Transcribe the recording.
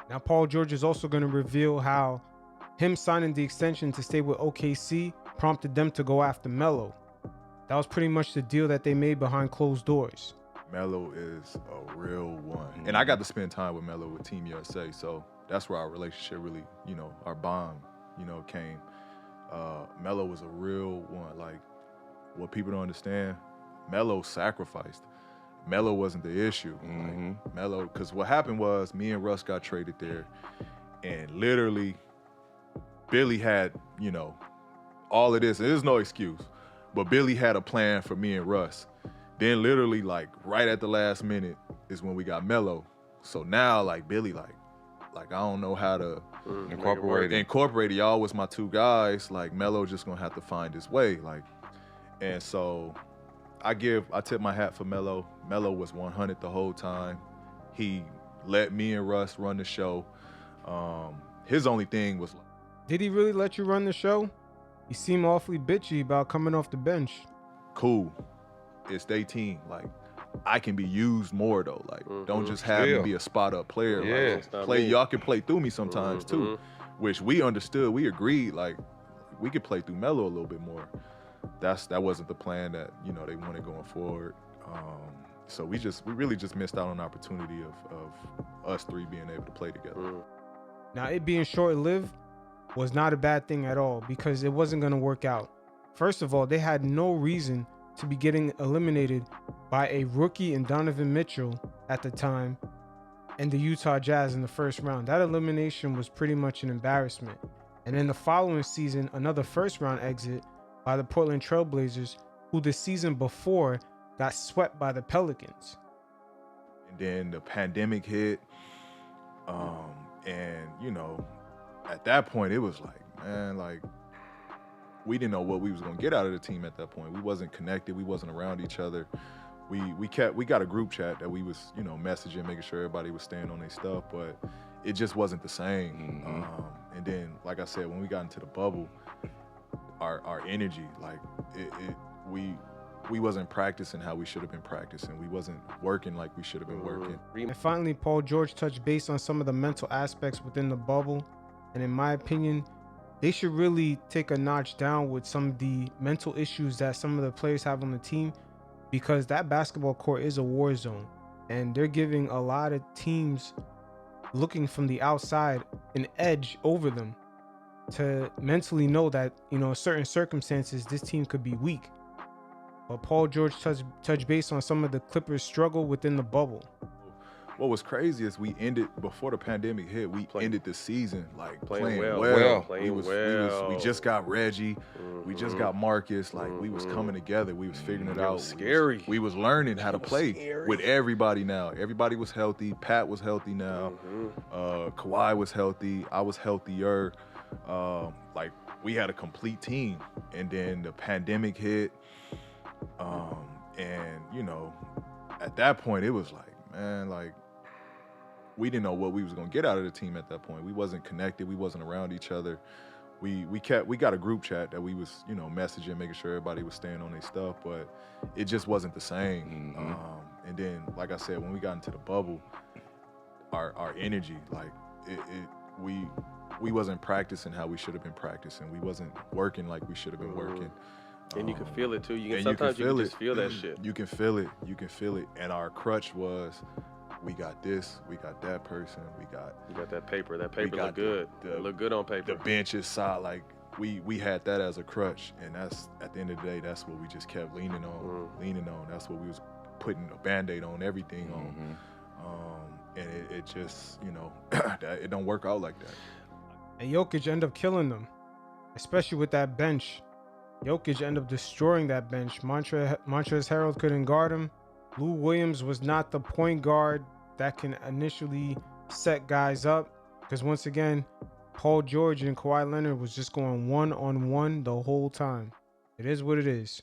Now, Paul George is also going to reveal how him signing the extension to stay with OKC prompted them to go after Melo. That was pretty much the deal that they made behind closed doors. Melo is a real one. And I got to spend time with Melo with Team USA, so that's where our relationship really, our bond, came. Melo was a real one. Like, what people don't understand, Melo sacrificed. Melo wasn't the issue. Like, Melo, because what happened was me and Russ got traded there, and literally Billy had, all of this. There's no excuse, but Billy had a plan for me and Russ. Then literally, like, right at the last minute is when we got Melo. So now, like, Billy, like I don't know how to incorporate it. Y'all was my two guys. Like, Melo just gonna have to find his way. Like, and so I tip my hat for Melo. Melo was 100 the whole time. He let me and Russ run the show. His only thing was, did he really let you run the show? He seemed awfully bitchy about coming off the bench. Cool. It's their team. Like, I can be used more though. Like, don't just have me be a spot up player. Yeah. Like, y'all can play through me sometimes too, which we understood. We agreed. Like, we could play through Melo a little bit more. That wasn't the plan that they wanted going forward. So we really just missed out on the opportunity of us three being able to play together. Now, it being short-lived was not a bad thing at all because it wasn't going to work out. First of all, they had no reason to be getting eliminated by a rookie in Donovan Mitchell at the time and the Utah Jazz in the first round. That elimination was pretty much an embarrassment. And in the following season, another first-round exit by the Portland Trail Blazers, who the season before got swept by the Pelicans. And then the pandemic hit, and at that point it was like, man, like, we didn't know what we was gonna get out of the team at that point. We wasn't connected. We wasn't around each other. We got a group chat that we was messaging, making sure everybody was staying on their stuff, but it just wasn't the same. And then, like I said, when we got into the bubble, our energy, like we wasn't practicing how we should have been practicing. We wasn't working like we should have been working. And finally, Paul George touched base on some of the mental aspects within the bubble. And in my opinion, they should really take a notch down with some of the mental issues that some of the players have on the team, because that basketball court is a war zone. And they're giving a lot of teams looking from the outside an edge over them to mentally know that, in certain circumstances, this team could be weak. But Paul George touched base on some of the Clippers' struggle within the bubble. What was crazy is we ended, before the pandemic hit, ended the season like playing well. We just got Reggie, we just got Marcus. Like, we was coming together, we was figuring it out. Scary. We was learning how to play with everybody now. Everybody was healthy. Pat was healthy now. Kawhi was healthy. I was healthier. Like, we had a complete team. And then the pandemic hit. And at that point it was like, man, like, we didn't know what we was gonna get out of the team at that point. We wasn't connected. We wasn't around each other. We got a group chat that we was messaging, making sure everybody was staying on their stuff, but it just wasn't the same. And then, like I said, when we got into the bubble, our energy, like, we wasn't practicing how we should have been practicing. We wasn't working like we should have been working. And you can feel it too. Sometimes you can just feel that shit. You can feel it. You can feel it. And our crutch was, we got this, we got that person, you got that paper. That paper look good. Look good on paper. The bench is solid. Like, we had that as a crutch, and that's, at the end of the day, that's what we just kept leaning on. That's what we was putting a Band-Aid on everything on. And it just, it don't work out like that. And Jokic ended up killing them, especially with that bench. Jokic ended up destroying that bench. Montrezl Harrell couldn't guard him. Lou Williams was not the point guard that can initially set guys up, because once again, Paul George and Kawhi Leonard was just going one-on-one the whole time. It is what it is.